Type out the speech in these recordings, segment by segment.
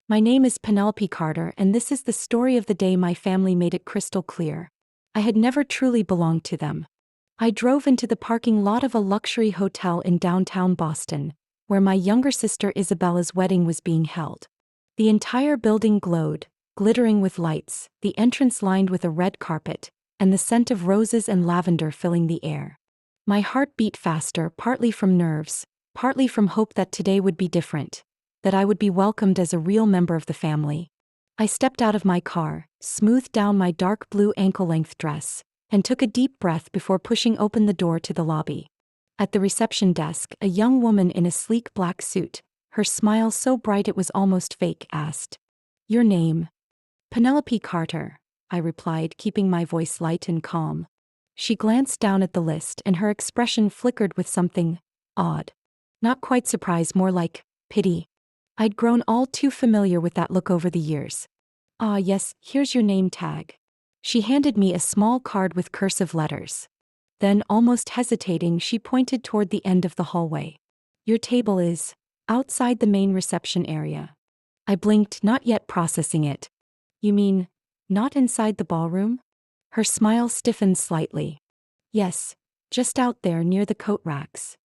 My name is Penelope Carter, and this is the story of the day my family made it crystal clear. I had never truly belonged to them. I drove into the parking lot of a luxury hotel in downtown Boston, where my younger sister Isabella's wedding was being held. The entire building glowed, glittering with lights, the entrance lined with a red carpet, and the scent of roses and lavender filling the air. My heart beat faster, partly from nerves, partly from hope that today would be different, that I would be welcomed as a real member of the family. I stepped out of my car, smoothed down my dark blue ankle-length dress, and took a deep breath before pushing open the door to the lobby. At the reception desk, a young woman in a sleek black suit, her smile so bright it was almost fake, asked, "Your name?" "Penelope Carter," I replied, keeping my voice light and calm. She glanced down at the list and her expression flickered with something odd. Not quite surprise, more like pity. I'd grown all too familiar with that look over the years. "Ah yes, here's your name tag." She handed me a small card with cursive letters. Then, almost hesitating, she pointed toward the end of the hallway. "Your table is outside the main reception area." I blinked, not yet processing it. "You mean, not inside the ballroom?" Her smile stiffened slightly. "Yes, just out there near the coat racks.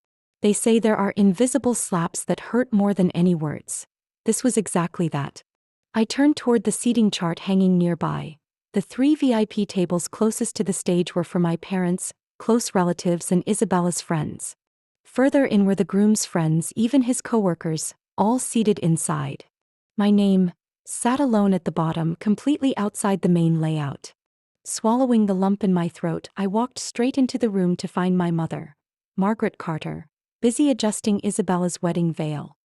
They say there are invisible slaps that hurt more than any words." This was exactly that. I turned toward the seating chart hanging nearby. The 3 VIP tables closest to the stage were for my parents, close relatives, and Isabella's friends. Further in were the groom's friends, even his coworkers, all seated inside. My name sat alone at the bottom, completely outside the main layout. Swallowing the lump in my throat, I walked straight into the room to find my mother, Margaret Carter, busy adjusting Isabella's wedding veil.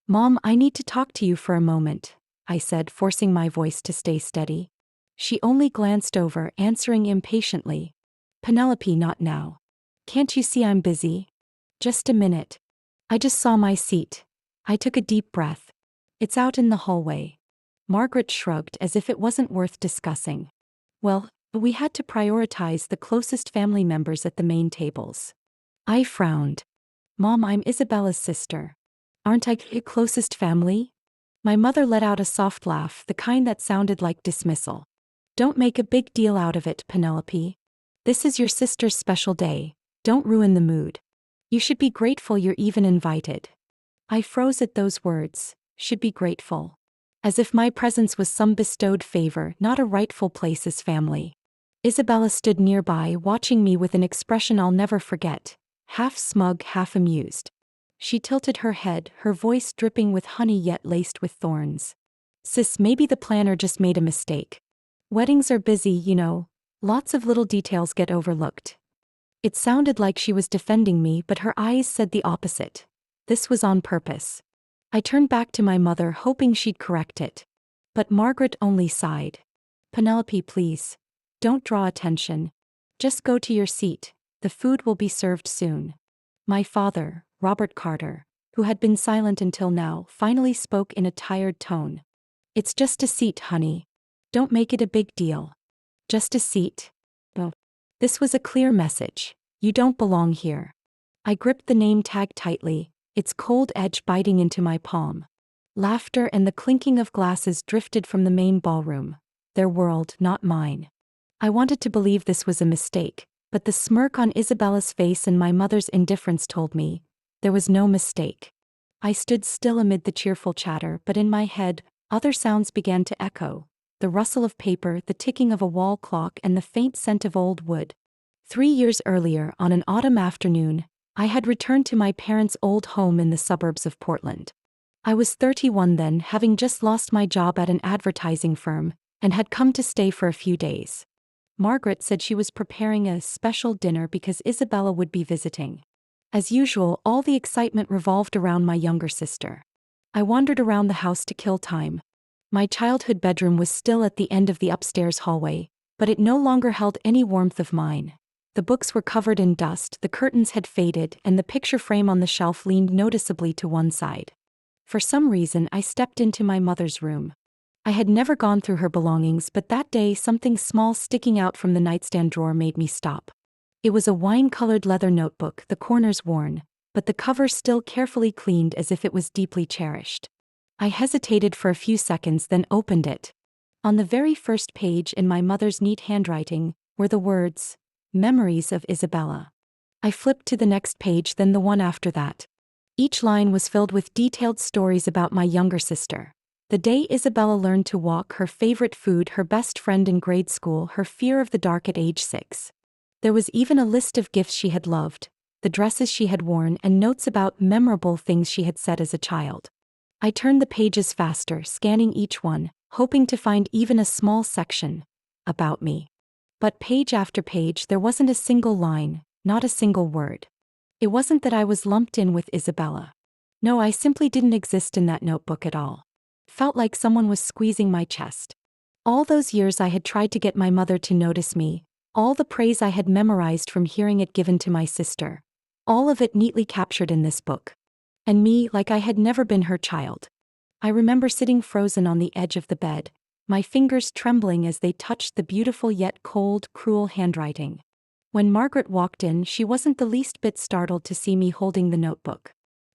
"Mom, I need to talk to you for a moment," I said, forcing my voice to stay steady. She only glanced over, answering impatiently, "Penelope, not now. Can't you see I'm busy?" "Just a minute." I just saw my seat. I took a deep breath. "It's out in the hallway." Margaret shrugged as if it wasn't worth discussing. "Well, we had to prioritize the closest family members at the main tables." I frowned. "Mom, I'm Isabella's sister. Aren't I your closest family?" My mother let out a soft laugh, the kind that sounded like dismissal. "Don't make a big deal out of it, Penelope. This is your sister's special day. Don't ruin the mood. You should be grateful you're even invited." I froze at those words. Should be grateful. As if my presence was some bestowed favor, not a rightful place as family. Isabella stood nearby, watching me with an expression I'll never forget, half smug, half amused. She tilted her head, her voice dripping with honey yet laced with thorns. "Sis, maybe the planner just made a mistake. Weddings are busy, you know. Lots of little details get overlooked." It sounded like she was defending me, but her eyes said the opposite. This was on purpose. I turned back to my mother, hoping she'd correct it. But Margaret only sighed. "Penelope, please. Don't draw attention. Just go to your seat. The food will be served soon." My father, Robert Carter, who had been silent until now, finally spoke in a tired tone. "It's just a seat, honey. Don't make it a big deal. Just a seat." Oh. This was a clear message. You don't belong here. I gripped the name tag tightly, its cold edge biting into my palm. Laughter and the clinking of glasses drifted from the main ballroom. Their world, not mine. I wanted to believe this was a mistake, but the smirk on Isabella's face and my mother's indifference told me there was no mistake. I stood still amid the cheerful chatter, but in my head, other sounds began to echo. The rustle of paper, the ticking of a wall clock, and the faint scent of old wood. 3 years earlier, on an autumn afternoon, I had returned to my parents' old home in the suburbs of Portland. I was 31 then, having just lost my job at an advertising firm, and had come to stay for a few days. Margaret said she was preparing a special dinner because Isabella would be visiting. As usual, all the excitement revolved around my younger sister. I wandered around the house to kill time. My childhood bedroom was still at the end of the upstairs hallway, but it no longer held any warmth of mine. The books were covered in dust, the curtains had faded, and the picture frame on the shelf leaned noticeably to one side. For some reason, I stepped into my mother's room. I had never gone through her belongings, but that day something small sticking out from the nightstand drawer made me stop. It was a wine-colored leather notebook, the corners worn, but the cover still carefully cleaned as if it was deeply cherished. I hesitated for a few seconds, then opened it. On the very first page, in my mother's neat handwriting, were the words, "Memories of Isabella." I flipped to the next page, then the one after that. Each line was filled with detailed stories about my younger sister. The day Isabella learned to walk, her favorite food, her best friend in grade school, her fear of the dark at age 6. There was even a list of gifts she had loved, the dresses she had worn, and notes about memorable things she had said as a child. I turned the pages faster, scanning each one, hoping to find even a small section about me. But page after page, there wasn't a single line, not a single word. It wasn't that I was lumped in with Isabella. No, I simply didn't exist in that notebook at all. Felt like someone was squeezing my chest. All those years I had tried to get my mother to notice me, all the praise I had memorized from hearing it given to my sister, all of it neatly captured in this book. And me, like I had never been her child. I remember sitting frozen on the edge of the bed, my fingers trembling as they touched the beautiful yet cold, cruel handwriting. When Margaret walked in, she wasn't the least bit startled to see me holding the notebook.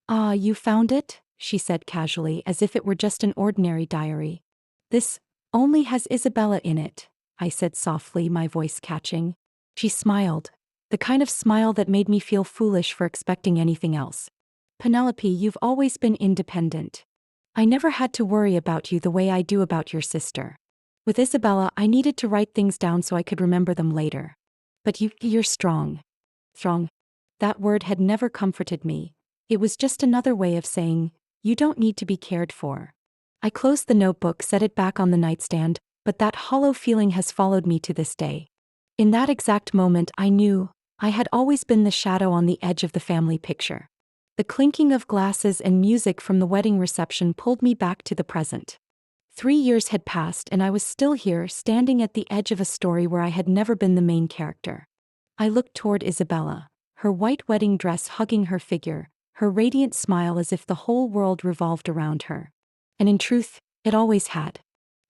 "Ah, you found it?" she said casually, as if it were just an ordinary diary. "This only has Isabella in it," I said softly, my voice catching. She smiled, the kind of smile that made me feel foolish for expecting anything else. "Penelope, you've always been independent. I never had to worry about you the way I do about your sister. With Isabella, I needed to write things down so I could remember them later. But you're strong." Strong. That word had never comforted me. It was just another way of saying, "You don't need to be cared for." I closed the notebook, set it back on the nightstand, but that hollow feeling has followed me to this day. In that exact moment, I knew I had always been the shadow on the edge of the family picture. The clinking of glasses and music from the wedding reception pulled me back to the present. 3 years had passed and I was still here, standing at the edge of a story where I had never been the main character. I looked toward Isabella, her white wedding dress hugging her figure, her radiant smile as if the whole world revolved around her. And in truth, it always had.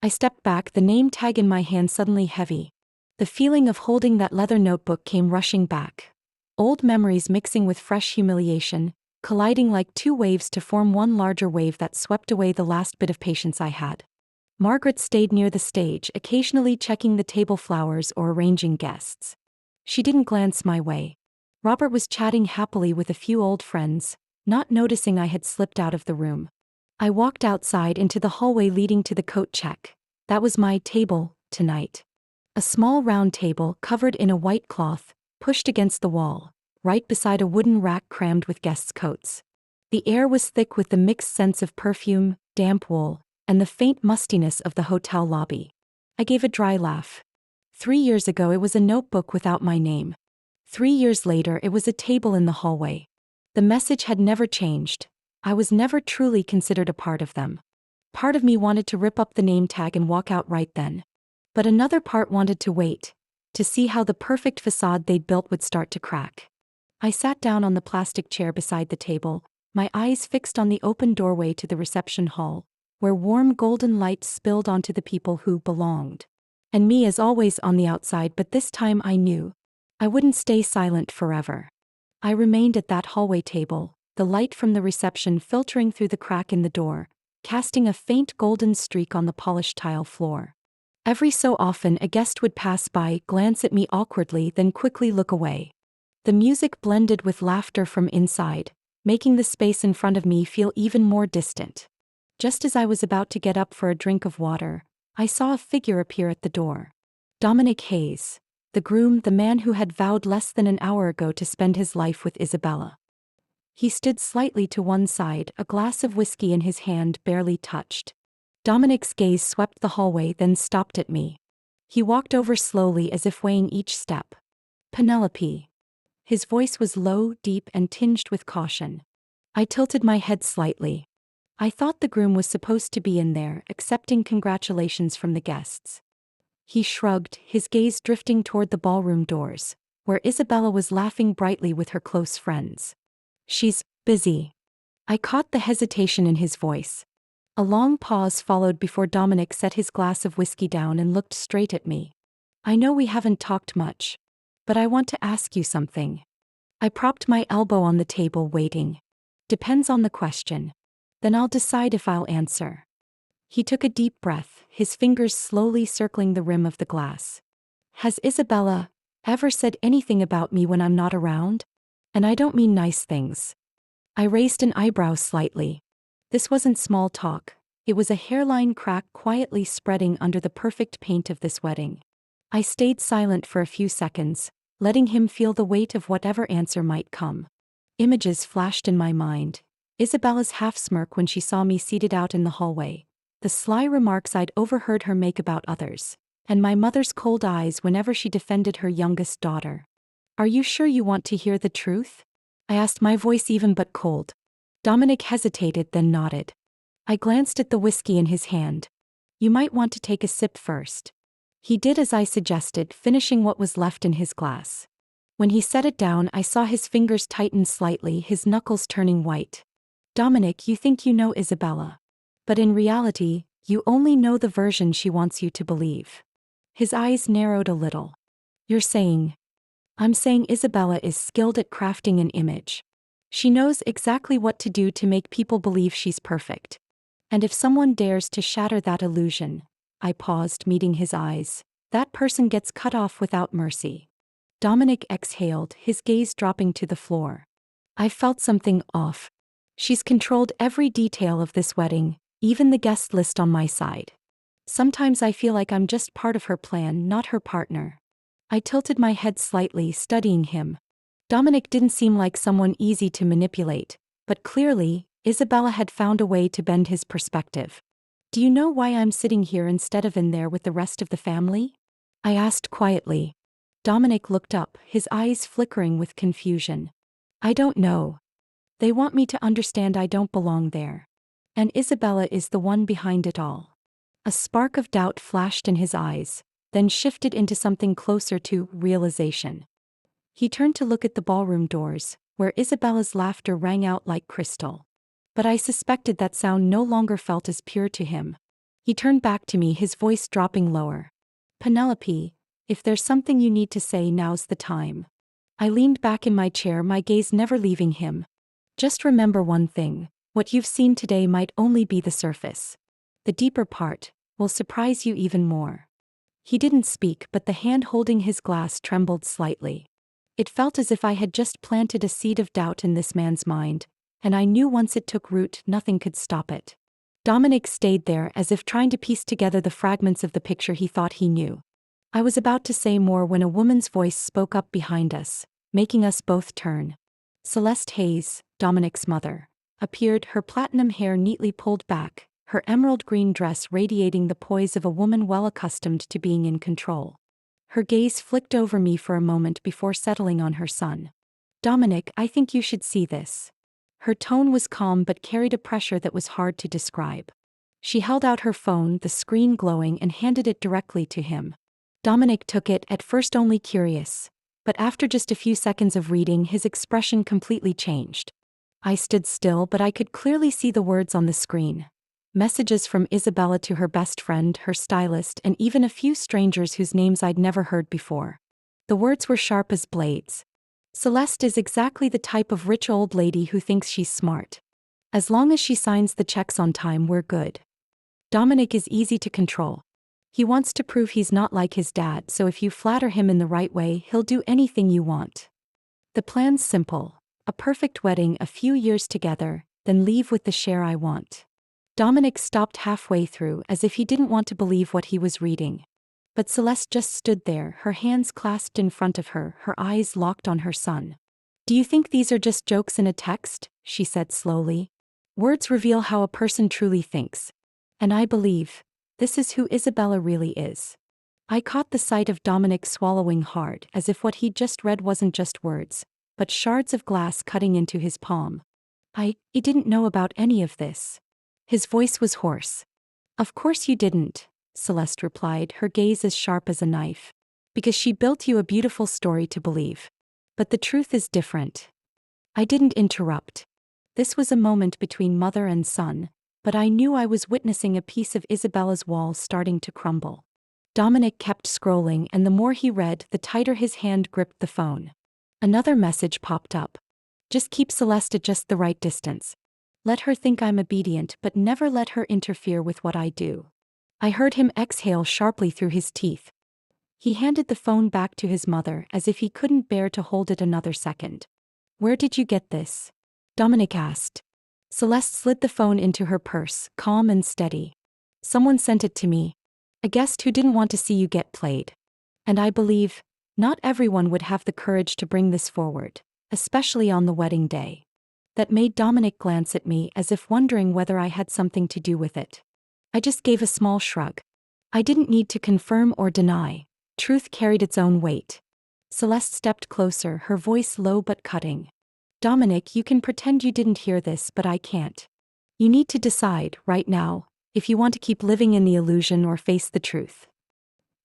I stepped back, the name tag in my hand suddenly heavy. The feeling of holding that leather notebook came rushing back. Old memories mixing with fresh humiliation, colliding like two waves to form one larger wave that swept away the last bit of patience I had. Margaret stayed near the stage, occasionally checking the table flowers or arranging guests. She didn't glance my way. Robert was chatting happily with a few old friends, not noticing I had slipped out of the room. I walked outside into the hallway leading to the coat check. That was my table, tonight. A small round table, covered in a white cloth, pushed against the wall, right beside a wooden rack crammed with guests' coats. The air was thick with the mixed scents of perfume, damp wool, and the faint mustiness of the hotel lobby. I gave a dry laugh. 3 years ago it was a notebook without my name. 3 years later it was a table in the hallway. The message had never changed. I was never truly considered a part of them. Part of me wanted to rip up the name tag and walk out right then. But another part wanted to wait, to see how the perfect facade they'd built would start to crack. I sat down on the plastic chair beside the table, my eyes fixed on the open doorway to the reception hall, where warm golden light spilled onto the people who belonged. And me as always on the outside, but this time I knew I wouldn't stay silent forever. I remained at that hallway table, the light from the reception filtering through the crack in the door, casting a faint golden streak on the polished tile floor. Every so often a guest would pass by, glance at me awkwardly, then quickly look away. The music blended with laughter from inside, making the space in front of me feel even more distant. Just as I was about to get up for a drink of water, I saw a figure appear at the door. Dominic Hayes, the groom, the man who had vowed less than an hour ago to spend his life with Isabella. He stood slightly to one side, a glass of whiskey in his hand, barely touched. Dominic's gaze swept the hallway, then stopped at me. He walked over slowly as if weighing each step. "Penelope." His voice was low, deep, and tinged with caution. I tilted my head slightly. I thought the groom was supposed to be in there, accepting congratulations from the guests. He shrugged, his gaze drifting toward the ballroom doors, where Isabella was laughing brightly with her close friends. "She's busy." I caught the hesitation in his voice. A long pause followed before Dominic set his glass of whiskey down and looked straight at me. "I know we haven't talked much, but I want to ask you something." I propped my elbow on the table, waiting. "Depends on the question." Then I'll decide if I'll answer. He took a deep breath, his fingers slowly circling the rim of the glass. Has Isabella ever said anything about me when I'm not around? And I don't mean nice things. I raised an eyebrow slightly. This wasn't small talk. It was a hairline crack quietly spreading under the perfect paint of this wedding. I stayed silent for a few seconds, letting him feel the weight of whatever answer might come. Images flashed in my mind. Isabella's half-smirk when she saw me seated out in the hallway. The sly remarks I'd overheard her make about others. And my mother's cold eyes whenever she defended her youngest daughter. Are you sure you want to hear the truth? I asked, my voice even but cold. Dominic hesitated, then nodded. I glanced at the whiskey in his hand. You might want to take a sip first. He did as I suggested, finishing what was left in his glass. When he set it down, I saw his fingers tighten slightly, his knuckles turning white. Dominic, you think you know Isabella. But in reality, you only know the version she wants you to believe. His eyes narrowed a little. You're saying? I'm saying Isabella is skilled at crafting an image. She knows exactly what to do to make people believe she's perfect. And if someone dares to shatter that illusion, I paused, meeting his eyes, that person gets cut off without mercy. Dominic exhaled, his gaze dropping to the floor. I felt something off. She's controlled every detail of this wedding, even the guest list on my side. Sometimes I feel like I'm just part of her plan, not her partner. I tilted my head slightly, studying him. Dominic didn't seem like someone easy to manipulate, but clearly, Isabella had found a way to bend his perspective. Do you know why I'm sitting here instead of in there with the rest of the family? I asked quietly. Dominic looked up, his eyes flickering with confusion. I don't know. They want me to understand I don't belong there. And Isabella is the one behind it all. A spark of doubt flashed in his eyes, then shifted into something closer to realization. He turned to look at the ballroom doors, where Isabella's laughter rang out like crystal. But I suspected that sound no longer felt as pure to him. He turned back to me, his voice dropping lower. Penelope, if there's something you need to say, now's the time. I leaned back in my chair, my gaze never leaving him. Just remember one thing, what you've seen today might only be the surface. The deeper part will surprise you even more. He didn't speak, but the hand holding his glass trembled slightly. It felt as if I had just planted a seed of doubt in this man's mind, and I knew once it took root, nothing could stop it. Dominic stayed there as if trying to piece together the fragments of the picture he thought he knew. I was about to say more when a woman's voice spoke up behind us, making us both turn. Celeste Hayes, Dominic's mother, appeared, her platinum hair neatly pulled back, her emerald green dress radiating the poise of a woman well accustomed to being in control. Her gaze flicked over me for a moment before settling on her son. Dominic, I think you should see this. Her tone was calm but carried a pressure that was hard to describe. She held out her phone, the screen glowing, and handed it directly to him. Dominic took it, at first only curious, but after just a few seconds of reading, his expression completely changed. I stood still, but I could clearly see the words on the screen. Messages from Isabella to her best friend, her stylist, and even a few strangers whose names I'd never heard before. The words were sharp as blades. Celeste is exactly the type of rich old lady who thinks she's smart. As long as she signs the checks on time, we're good. Dominic is easy to control. He wants to prove he's not like his dad, so if you flatter him in the right way, he'll do anything you want. The plan's simple. A perfect wedding, a few years together, then leave with the share I want. Dominic stopped halfway through, as if he didn't want to believe what he was reading. But Celeste just stood there, her hands clasped in front of her, her eyes locked on her son. Do you think these are just jokes in a text? She said slowly. Words reveal how a person truly thinks. And I believe this is who Isabella really is. I caught the sight of Dominic swallowing hard, as if what he'd just read wasn't just words, but shards of glass cutting into his palm. I didn't know about any of this. His voice was hoarse. Of course you didn't, Celeste replied, her gaze as sharp as a knife. Because she built you a beautiful story to believe. But the truth is different. I didn't interrupt. This was a moment between mother and son, but I knew I was witnessing a piece of Isabella's wall starting to crumble. Dominic kept scrolling, and the more he read, the tighter his hand gripped the phone. Another message popped up. Just keep Celeste at just the right distance. Let her think I'm obedient, but never let her interfere with what I do. I heard him exhale sharply through his teeth. He handed the phone back to his mother as if he couldn't bear to hold it another second. Where did you get this? Dominic asked. Celeste slid the phone into her purse, calm and steady. Someone sent it to me. A guest who didn't want to see you get played. And I believe, not everyone would have the courage to bring this forward, especially on the wedding day. That made Dominic glance at me as if wondering whether I had something to do with it. I just gave a small shrug. I didn't need to confirm or deny. Truth carried its own weight. Celeste stepped closer, her voice low but cutting. Dominic, you can pretend you didn't hear this, but I can't. You need to decide, right now, if you want to keep living in the illusion or face the truth.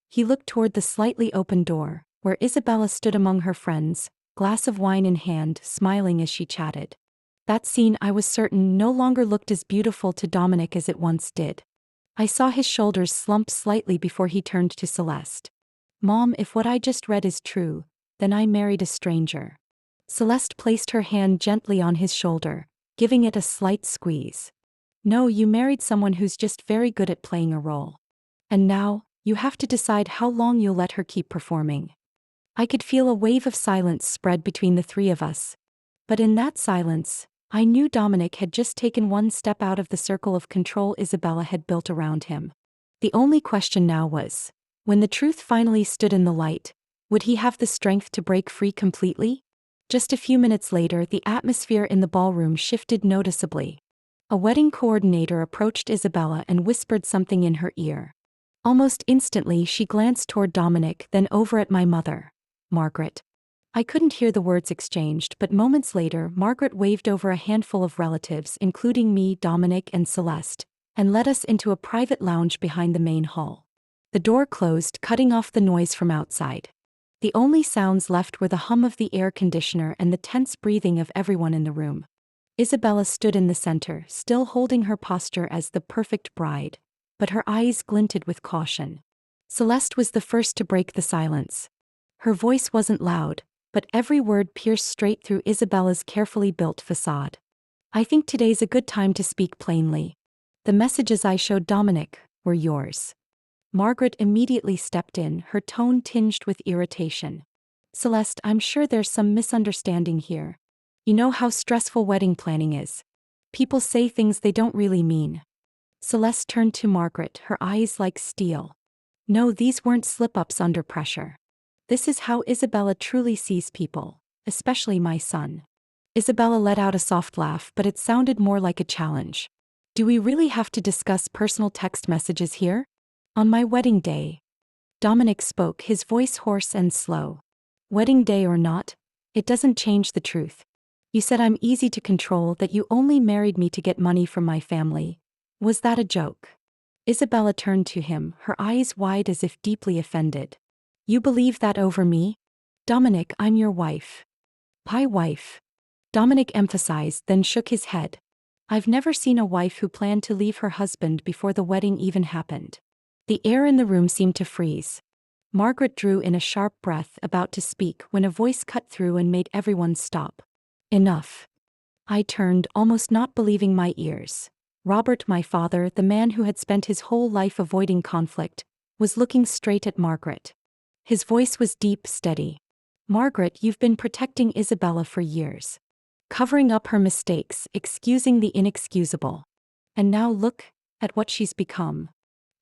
He looked toward the slightly open door, where Isabella stood among her friends, glass of wine in hand, smiling as she chatted. That scene, I was certain, no longer looked as beautiful to Dominic as it once did. I saw his shoulders slump slightly before he turned to Celeste. Mom, if what I just read is true, then I married a stranger. Celeste placed her hand gently on his shoulder, giving it a slight squeeze. No, you married someone who's just very good at playing a role. And now, you have to decide how long you'll let her keep performing. I could feel a wave of silence spread between the three of us. But in that silence, I knew Dominic had just taken one step out of the circle of control Isabella had built around him. The only question now was, when the truth finally stood in the light, would he have the strength to break free completely? Just a few minutes later, the atmosphere in the ballroom shifted noticeably. A wedding coordinator approached Isabella and whispered something in her ear. Almost instantly, she glanced toward Dominic, then over at my mother, Margaret. I couldn't hear the words exchanged, but moments later, Margaret waved over a handful of relatives, including me, Dominic, and Celeste, and led us into a private lounge behind the main hall. The door closed, cutting off the noise from outside. The only sounds left were the hum of the air conditioner and the tense breathing of everyone in the room. Isabella stood in the center, still holding her posture as the perfect bride, but her eyes glinted with caution. Celeste was the first to break the silence. Her voice wasn't loud, but every word pierced straight through Isabella's carefully built facade. I think today's a good time to speak plainly. The messages I showed Dominic were yours. Margaret immediately stepped in, her tone tinged with irritation. Celeste, I'm sure there's some misunderstanding here. You know how stressful wedding planning is. People say things they don't really mean. Celeste turned to Margaret, her eyes like steel. No, these weren't slip-ups under pressure. This is how Isabella truly sees people, especially my son. Isabella let out a soft laugh, but it sounded more like a challenge. Do we really have to discuss personal text messages here? On my wedding day. Dominic spoke, his voice hoarse and slow. Wedding day or not, it doesn't change the truth. You said I'm easy to control, that you only married me to get money from my family. Was that a joke? Isabella turned to him, her eyes wide as if deeply offended. You believe that over me? Dominic, I'm your wife. My wife. Dominic emphasized, then shook his head. I've never seen a wife who planned to leave her husband before the wedding even happened. The air in the room seemed to freeze. Margaret drew in a sharp breath, about to speak, when a voice cut through and made everyone stop. Enough. I turned, almost not believing my ears. Robert, my father, the man who had spent his whole life avoiding conflict, was looking straight at Margaret. His voice was deep, steady. Margaret, you've been protecting Isabella for years. Covering up her mistakes, excusing the inexcusable. And now look at what she's become.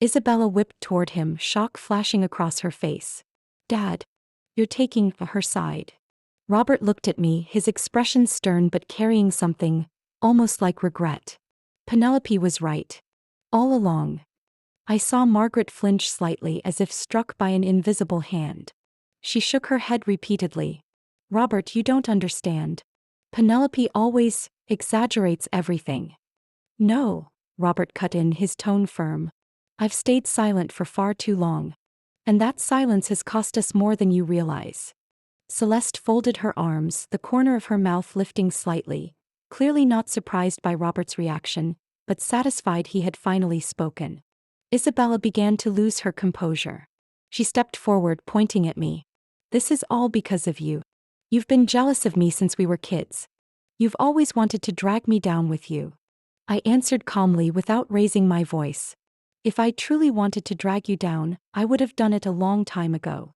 Isabella whipped toward him, shock flashing across her face. Dad, you're taking her side. Robert looked at me, his expression stern but carrying something, almost like regret. Penelope was right. All along. I saw Margaret flinch slightly as if struck by an invisible hand. She shook her head repeatedly. Robert, you don't understand. Penelope always exaggerates everything. No, Robert cut in, his tone firm. I've stayed silent for far too long. And that silence has cost us more than you realize. Celeste folded her arms, the corner of her mouth lifting slightly, clearly not surprised by Robert's reaction, but satisfied he had finally spoken. Isabella began to lose her composure. She stepped forward, pointing at me. This is all because of you. You've been jealous of me since we were kids. You've always wanted to drag me down with you. I answered calmly without raising my voice. If I truly wanted to drag you down, I would have done it a long time ago.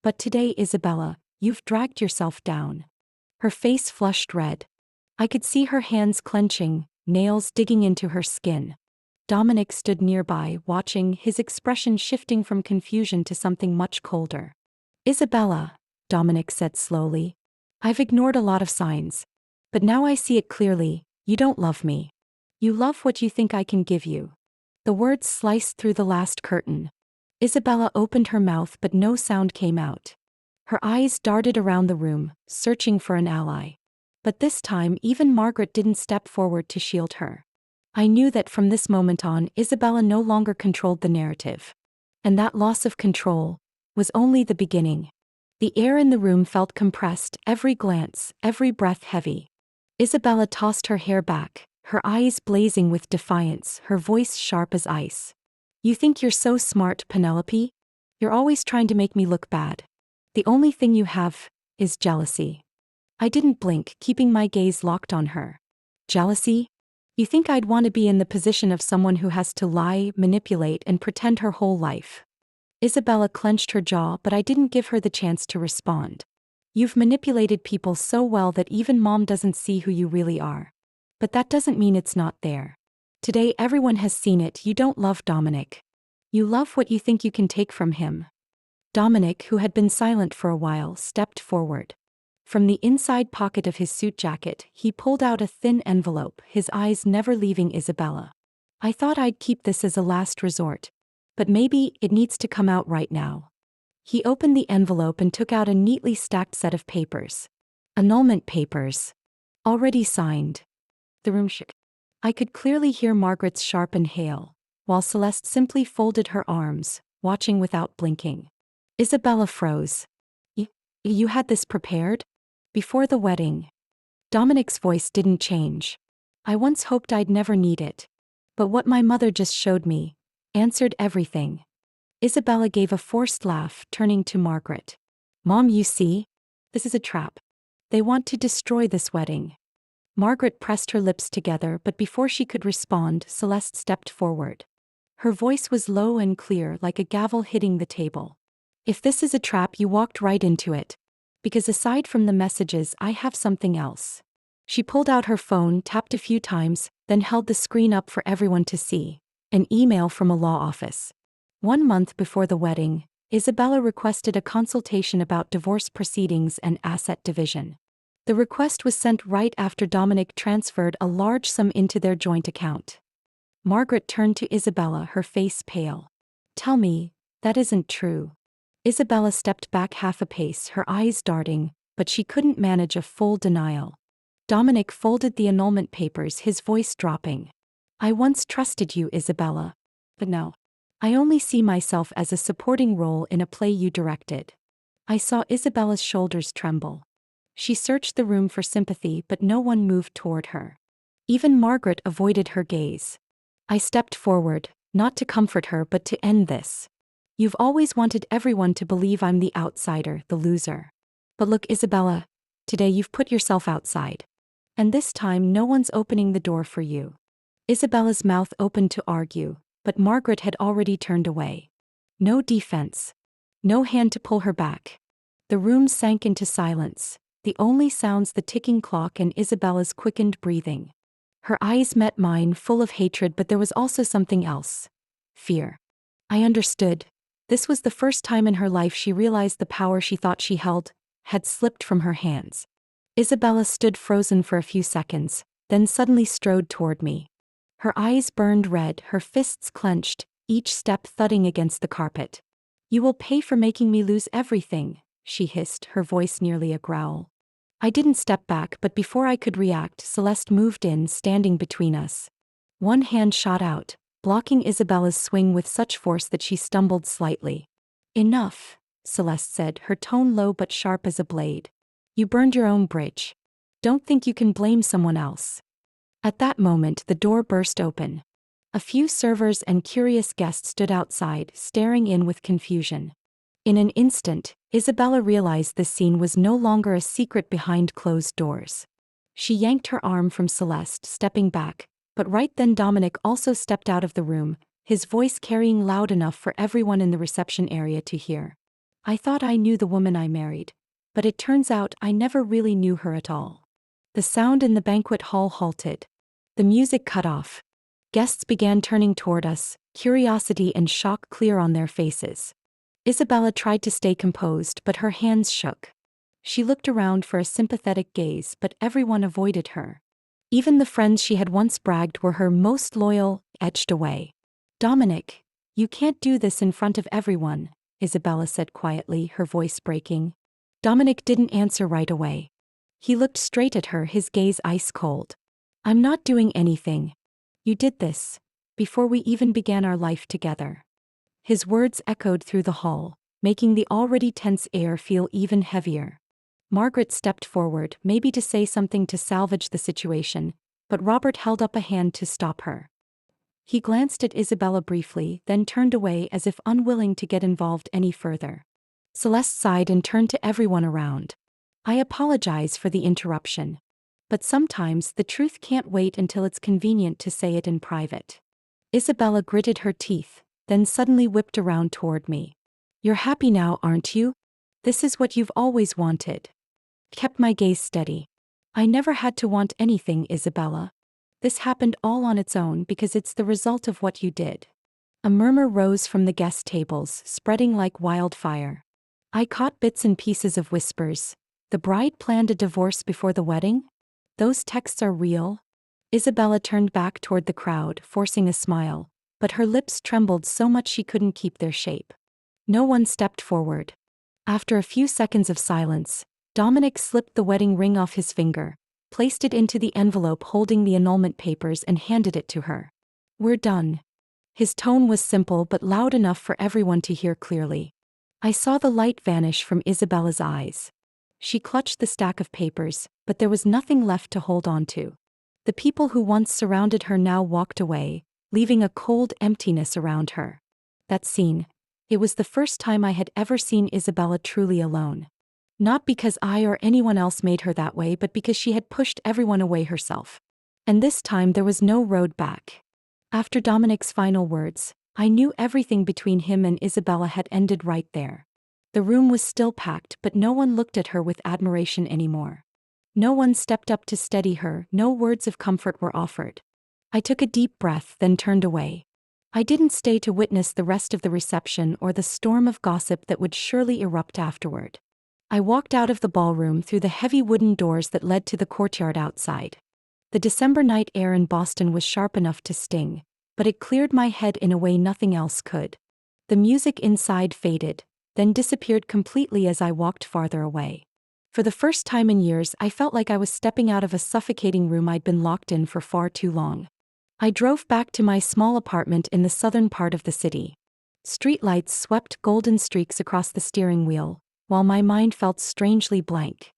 But today, Isabella, you've dragged yourself down. Her face flushed red. I could see her hands clenching, nails digging into her skin. Dominic stood nearby, watching, his expression shifting from confusion to something much colder. Isabella, Dominic said slowly. I've ignored a lot of signs. But now I see it clearly, you don't love me. You love what you think I can give you. The words sliced through the last curtain. Isabella opened her mouth but no sound came out. Her eyes darted around the room, searching for an ally. But this time even Margaret didn't step forward to shield her. I knew that from this moment on, Isabella no longer controlled the narrative. And that loss of control was only the beginning. The air in the room felt compressed, every glance, every breath heavy. Isabella tossed her hair back, her eyes blazing with defiance, her voice sharp as ice. You think you're so smart, Penelope? You're always trying to make me look bad. The only thing you have is jealousy. I didn't blink, keeping my gaze locked on her. Jealousy? You think I'd want to be in the position of someone who has to lie, manipulate, and pretend her whole life? Isabella clenched her jaw, but I didn't give her the chance to respond. You've manipulated people so well that even Mom doesn't see who you really are. But that doesn't mean it's not there. Today everyone has seen it. You don't love Dominic. You love what you think you can take from him. Dominic, who had been silent for a while, stepped forward. From the inside pocket of his suit jacket, he pulled out a thin envelope, his eyes never leaving Isabella. I thought I'd keep this as a last resort. But maybe it needs to come out right now. He opened the envelope and took out a neatly stacked set of papers. Annulment papers. Already signed. The room shook. I could clearly hear Margaret's sharp inhale, while Celeste simply folded her arms, watching without blinking. Isabella froze. You had this prepared? Before the wedding? Dominic's voice didn't change. I once hoped I'd never need it. But what my mother just showed me answered everything. Isabella gave a forced laugh, turning to Margaret. Mom, you see? This is a trap. They want to destroy this wedding. Margaret pressed her lips together, but before she could respond, Celeste stepped forward. Her voice was low and clear, like a gavel hitting the table. If this is a trap, you walked right into it. Because aside from the messages, I have something else. She pulled out her phone, tapped a few times, then held the screen up for everyone to see. An email from a law office. 1 month before the wedding, Isabella requested a consultation about divorce proceedings and asset division. The request was sent right after Dominic transferred a large sum into their joint account. Margaret turned to Isabella, her face pale. Tell me, that isn't true. Isabella stepped back half a pace, her eyes darting, but she couldn't manage a full denial. Dominic folded the annulment papers, his voice dropping. I once trusted you, Isabella. But now, I only see myself as a supporting role in a play you directed. I saw Isabella's shoulders tremble. She searched the room for sympathy, but no one moved toward her. Even Margaret avoided her gaze. I stepped forward, not to comfort her but to end this. You've always wanted everyone to believe I'm the outsider, the loser. But look, Isabella, today you've put yourself outside. And this time no one's opening the door for you. Isabella's mouth opened to argue, but Margaret had already turned away. No defense. No hand to pull her back. The room sank into silence, the only sounds the ticking clock and Isabella's quickened breathing. Her eyes met mine, full of hatred, but there was also something else. Fear. I understood. This was the first time in her life she realized the power she thought she held had slipped from her hands. Isabella stood frozen for a few seconds, then suddenly strode toward me. Her eyes burned red, her fists clenched, each step thudding against the carpet. You will pay for making me lose everything, she hissed, her voice nearly a growl. I didn't step back, but before I could react, Celeste moved in, standing between us. One hand shot out, blocking Isabella's swing with such force that she stumbled slightly. Enough, Celeste said, her tone low but sharp as a blade. You burned your own bridge. Don't think you can blame someone else. At that moment, the door burst open. A few servers and curious guests stood outside, staring in with confusion. In an instant, Isabella realized this scene was no longer a secret behind closed doors. She yanked her arm from Celeste, stepping back, But right then Dominic also stepped out of the room, his voice carrying loud enough for everyone in the reception area to hear. I thought I knew the woman I married, but it turns out I never really knew her at all. The sound in the banquet hall halted. The music cut off. Guests began turning toward us, curiosity and shock clear on their faces. Isabella tried to stay composed, but her hands shook. She looked around for a sympathetic gaze, but everyone avoided her. Even the friends she had once bragged were her most loyal edged away. Dominic, you can't do this in front of everyone, Isabella said quietly, her voice breaking. Dominic didn't answer right away. He looked straight at her, his gaze ice cold. I'm not doing anything. You did this before we even began our life together. His words echoed through the hall, making the already tense air feel even heavier. Margaret stepped forward, maybe to say something to salvage the situation, but Robert held up a hand to stop her. He glanced at Isabella briefly, then turned away as if unwilling to get involved any further. Celeste sighed and turned to everyone around. I apologize for the interruption. But sometimes the truth can't wait until it's convenient to say it in private. Isabella gritted her teeth, then suddenly whipped around toward me. You're happy now, aren't you? This is what you've always wanted. Kept my gaze steady. I never had to want anything, Isabella. This happened all on its own because it's the result of what you did. A murmur rose from the guest tables, spreading like wildfire. I caught bits and pieces of whispers. The bride planned a divorce before the wedding? Those texts are real? Isabella turned back toward the crowd, forcing a smile, but her lips trembled so much she couldn't keep their shape. No one stepped forward. After a few seconds of silence, Dominic slipped the wedding ring off his finger, placed it into the envelope holding the annulment papers and handed it to her. We're done. His tone was simple but loud enough for everyone to hear clearly. I saw the light vanish from Isabella's eyes. She clutched the stack of papers, but there was nothing left to hold on to. The people who once surrounded her now walked away, leaving a cold emptiness around her. That scene, it was the first time I had ever seen Isabella truly alone. Not because I or anyone else made her that way, but because she had pushed everyone away herself. And this time there was no road back. After Dominic's final words, I knew everything between him and Isabella had ended right there. The room was still packed, but no one looked at her with admiration anymore. No one stepped up to steady her, no words of comfort were offered. I took a deep breath, then turned away. I didn't stay to witness the rest of the reception or the storm of gossip that would surely erupt afterward. I walked out of the ballroom through the heavy wooden doors that led to the courtyard outside. The December night air in Boston was sharp enough to sting, but it cleared my head in a way nothing else could. The music inside faded, then disappeared completely as I walked farther away. For the first time in years, I felt like I was stepping out of a suffocating room I'd been locked in for far too long. I drove back to my small apartment in the southern part of the city. Streetlights swept golden streaks across the steering wheel, while my mind felt strangely blank.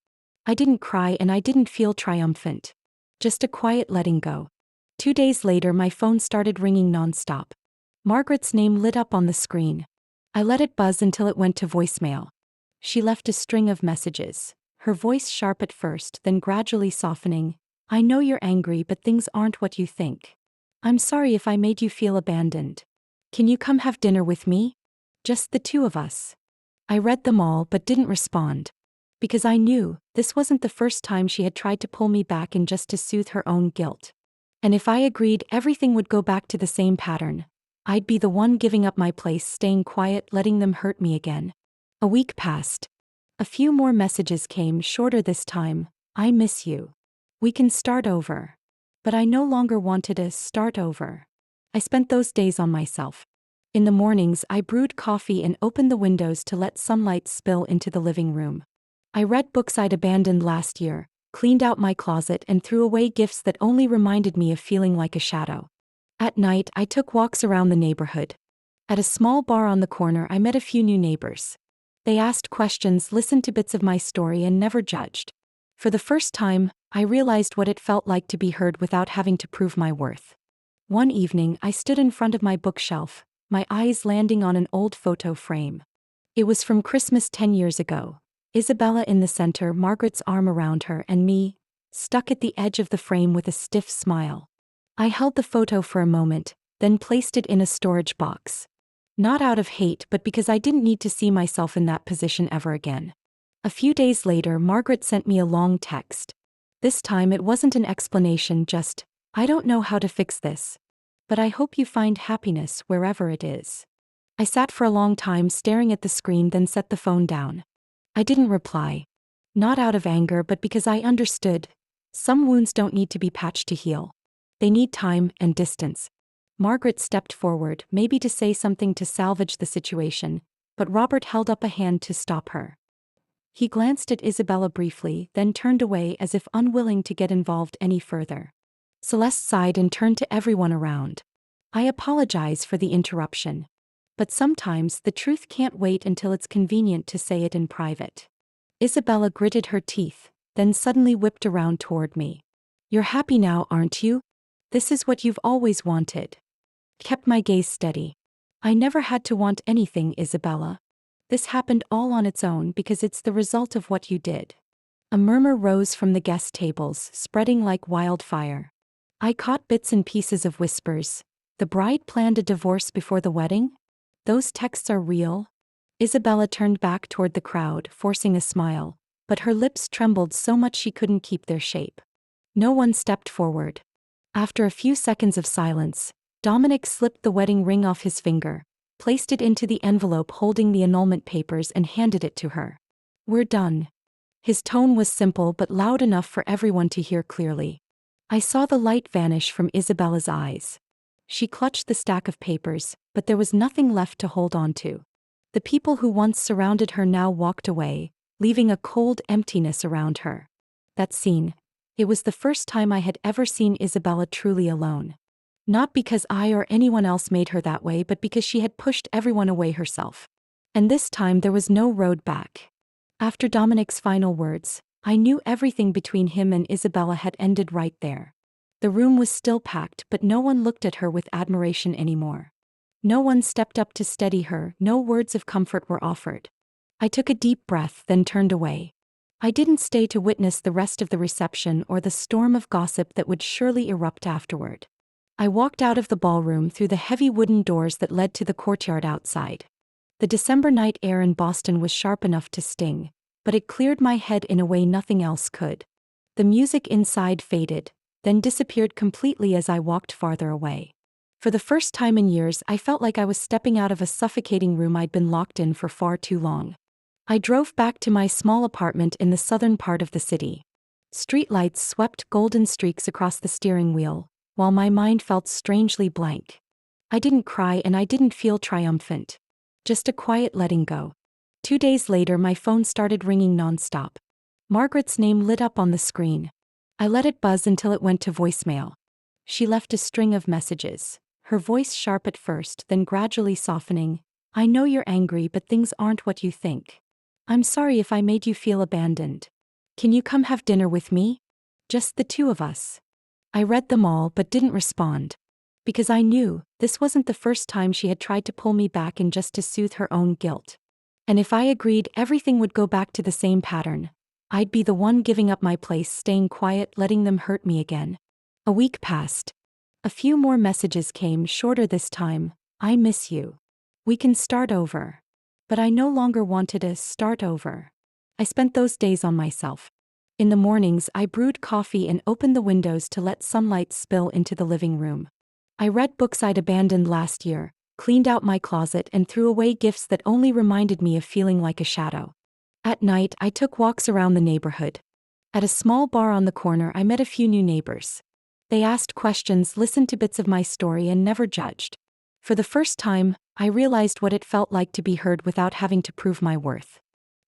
I didn't cry and I didn't feel triumphant. Just a quiet letting go. 2 days later, my phone started ringing nonstop. Margaret's name lit up on the screen. I let it buzz until it went to voicemail. She left a string of messages, her voice sharp at first, then gradually softening. I know you're angry, but things aren't what you think. I'm sorry if I made you feel abandoned. Can you come have dinner with me? Just the two of us. I read them all but didn't respond. Because I knew this wasn't the first time she had tried to pull me back in just to soothe her own guilt. And if I agreed, everything would go back to the same pattern. I'd be the one giving up my place, staying quiet, letting them hurt me again. A week passed. A few more messages came, shorter this time. I miss you. We can start over. But I no longer wanted to start over. I spent those days on myself. In the mornings, I brewed coffee and opened the windows to let sunlight spill into the living room. I read books I'd abandoned last year, cleaned out my closet, and threw away gifts that only reminded me of feeling like a shadow. At night, I took walks around the neighborhood. At a small bar on the corner, I met a few new neighbors. They asked questions, listened to bits of my story, and never judged. For the first time, I realized what it felt like to be heard without having to prove my worth. One evening, I stood in front of my bookshelf, my eyes landing on an old photo frame. It was from Christmas 10 years ago. Isabella in the center, Margaret's arm around her, and me, stuck at the edge of the frame with a stiff smile. I held the photo for a moment, then placed it in a storage box. Not out of hate, but because I didn't need to see myself in that position ever again. A few days later, Margaret sent me a long text. This time it wasn't an explanation, just, "I don't know how to fix this. But I hope you find happiness wherever it is." I sat for a long time staring at the screen, then set the phone down. I didn't reply. Not out of anger, but because I understood. Some wounds don't need to be patched to heal. They need time and distance. Margaret stepped forward, maybe to say something to salvage the situation, but Robert held up a hand to stop her. He glanced at Isabella briefly, then turned away as if unwilling to get involved any further. Celeste sighed and turned to everyone around. "I apologize for the interruption. But sometimes the truth can't wait until it's convenient to say it in private." Isabella gritted her teeth, then suddenly whipped around toward me. "You're happy now, aren't you? This is what you've always wanted." Kept my gaze steady. "I never had to want anything, Isabella. This happened all on its own because it's the result of what you did." A murmur rose from the guest tables, spreading like wildfire. I caught bits and pieces of whispers. "The bride planned a divorce before the wedding? Those texts are real?" Isabella turned back toward the crowd, forcing a smile, but her lips trembled so much she couldn't keep their shape. No one stepped forward. After a few seconds of silence, Dominic slipped the wedding ring off his finger, placed it into the envelope holding the annulment papers, and handed it to her. "We're done." His tone was simple but loud enough for everyone to hear clearly. I saw the light vanish from Isabella's eyes. She clutched the stack of papers, but there was nothing left to hold on to. The people who once surrounded her now walked away, leaving a cold emptiness around her. That scene, it was the first time I had ever seen Isabella truly alone. Not because I or anyone else made her that way, but because she had pushed everyone away herself. And this time there was no road back. After Dominic's final words, I knew everything between him and Isabella had ended right there. The room was still packed, but no one looked at her with admiration anymore. No one stepped up to steady her, no words of comfort were offered. I took a deep breath, then turned away. I didn't stay to witness the rest of the reception or the storm of gossip that would surely erupt afterward. I walked out of the ballroom through the heavy wooden doors that led to the courtyard outside. The December night air in Boston was sharp enough to sting, but it cleared my head in a way nothing else could. The music inside faded, then disappeared completely as I walked farther away. For the first time in years, I felt like I was stepping out of a suffocating room I'd been locked in for far too long. I drove back to my small apartment in the southern part of the city. Streetlights swept golden streaks across the steering wheel, while my mind felt strangely blank. I didn't cry and I didn't feel triumphant. Just a quiet letting go. 2 days later, my phone started ringing nonstop. Margaret's name lit up on the screen. I let it buzz until it went to voicemail. She left a string of messages, her voice sharp at first, then gradually softening. "I know you're angry, but things aren't what you think. I'm sorry if I made you feel abandoned. Can you come have dinner with me? Just the two of us." I read them all but didn't respond. Because I knew this wasn't the first time she had tried to pull me back in just to soothe her own guilt. And if I agreed, everything would go back to the same pattern. I'd be the one giving up my place, staying quiet, letting them hurt me again. A week passed. A few more messages came, shorter this time. "I miss you. We can start over." But I no longer wanted to start over. I spent those days on myself. In the mornings, I brewed coffee and opened the windows to let sunlight spill into the living room. I read books I'd abandoned last year, cleaned out my closet, and threw away gifts that only reminded me of feeling like a shadow. At night, I took walks around the neighborhood. At a small bar on the corner, I met a few new neighbors. They asked questions, listened to bits of my story, and never judged. For the first time, I realized what it felt like to be heard without having to prove my worth.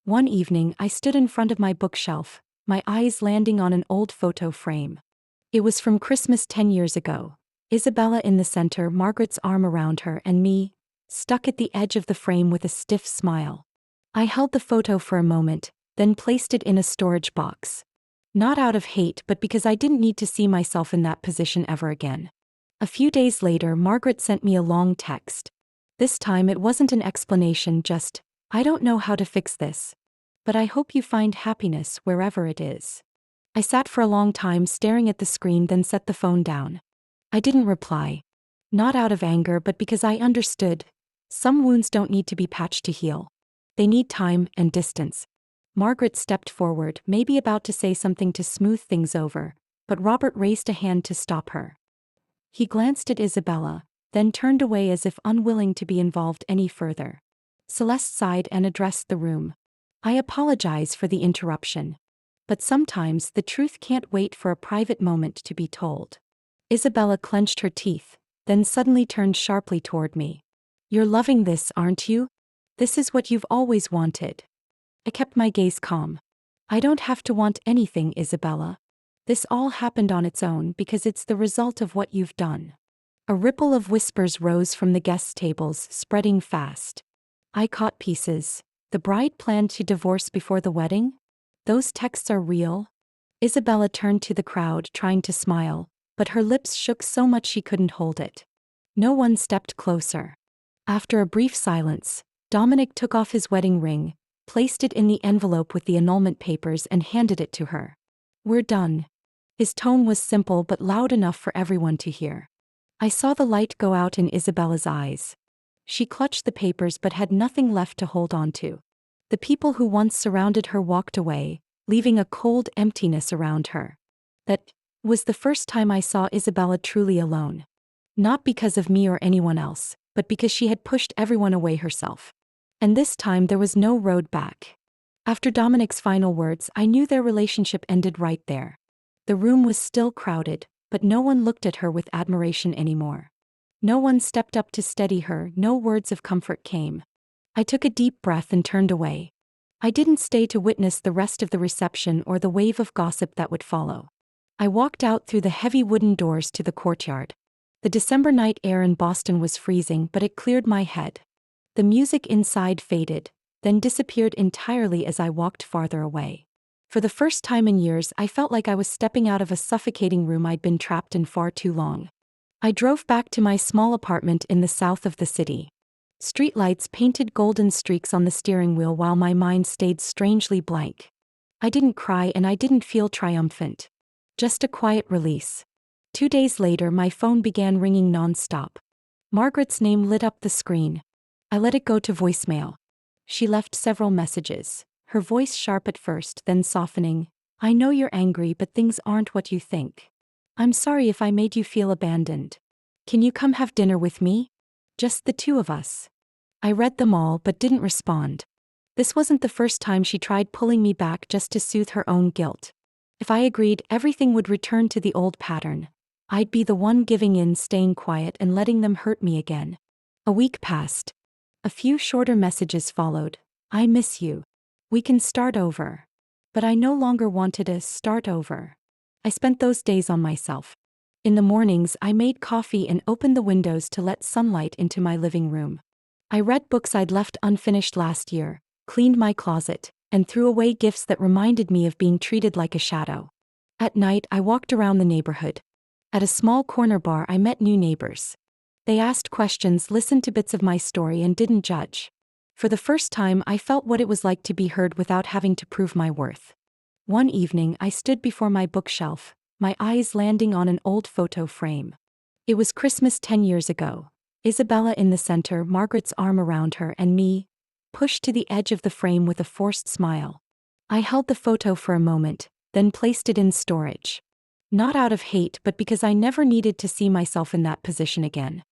One evening, I stood in front of my bookshelf, my eyes landing on an old photo frame. It was from Christmas 10 years ago. Isabella in the center, Margaret's arm around her, and me, stuck at the edge of the frame with a stiff smile. I held the photo for a moment, then placed it in a storage box. Not out of hate, but because I didn't need to see myself in that position ever again. A few days later, Margaret sent me a long text. This time it wasn't an explanation, just, "I don't know how to fix this. But I hope you find happiness wherever it is." I sat for a long time staring at the screen, then set the phone down. I didn't reply. Not out of anger, but because I understood. Some wounds don't need to be patched to heal. They need time and distance. Margaret stepped forward, maybe about to say something to smooth things over, but Robert raised a hand to stop her. He glanced at Isabella, then turned away as if unwilling to be involved any further. Celeste sighed and addressed the room. I apologize for the interruption. But sometimes the truth can't wait for a private moment to be told. Isabella clenched her teeth, then suddenly turned sharply toward me. You're loving this, aren't you? This is what you've always wanted. I kept my gaze calm. I don't have to want anything, Isabella. This all happened on its own because it's the result of what you've done. A ripple of whispers rose from the guest tables, spreading fast. I caught pieces. The bride planned to divorce before the wedding? Those texts are real? Isabella turned to the crowd, trying to smile, but her lips shook so much she couldn't hold it. No one stepped closer. After a brief silence, Dominic took off his wedding ring, placed it in the envelope with the annulment papers and handed it to her. We're done. His tone was simple but loud enough for everyone to hear. I saw the light go out in Isabella's eyes. She clutched the papers but had nothing left to hold on to. The people who once surrounded her walked away, leaving a cold emptiness around her. That was the first time I saw Isabella truly alone. Not because of me or anyone else, but because she had pushed everyone away herself. And this time there was no road back. After Dominic's final words, I knew their relationship ended right there. The room was still crowded, but no one looked at her with admiration anymore. No one stepped up to steady her, no words of comfort came. I took a deep breath and turned away. I didn't stay to witness the rest of the reception or the wave of gossip that would follow. I walked out through the heavy wooden doors to the courtyard. The December night air in Boston was freezing, but it cleared my head. The music inside faded, then disappeared entirely as I walked farther away. For the first time in years, I felt like I was stepping out of a suffocating room I'd been trapped in far too long. I drove back to my small apartment in the south of the city. Streetlights painted golden streaks on the steering wheel while my mind stayed strangely blank. I didn't cry and I didn't feel triumphant. Just a quiet release. 2 days later, my phone began ringing non-stop. Margaret's name lit up the screen. I let it go to voicemail. She left several messages, her voice sharp at first, then softening. I know you're angry, but things aren't what you think. I'm sorry if I made you feel abandoned. Can you come have dinner with me? Just the two of us. I read them all but didn't respond. This wasn't the first time she tried pulling me back just to soothe her own guilt. If I agreed, everything would return to the old pattern. I'd be the one giving in, staying quiet, and letting them hurt me again. A week passed. A few shorter messages followed. I miss you. We can start over. But I no longer wanted to start over. I spent those days on myself. In the mornings, I made coffee and opened the windows to let sunlight into my living room. I read books I'd left unfinished last year, cleaned my closet, and threw away gifts that reminded me of being treated like a shadow. At night, I walked around the neighborhood. At a small corner bar, I met new neighbors. They asked questions, listened to bits of my story, and didn't judge. For the first time, I felt what it was like to be heard without having to prove my worth. One evening, I stood before my bookshelf, my eyes landing on an old photo frame. It was Christmas 10 years ago. Isabella in the center, Margaret's arm around her, and me, pushed to the edge of the frame with a forced smile. I held the photo for a moment, then placed it in storage. Not out of hate, but because I never needed to see myself in that position again.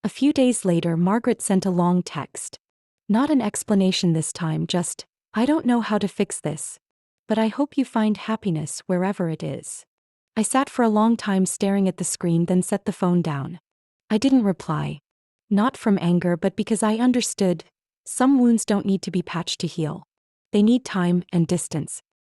A few days later, Margaret sent a long text. Not an explanation this time, just, I don't know how to fix this, but I hope you find happiness wherever it is. I sat for a long time staring at the screen, then set the phone down. I didn't reply. Not from anger, but because I understood. Some wounds don't need to be patched to heal. They need time and distance.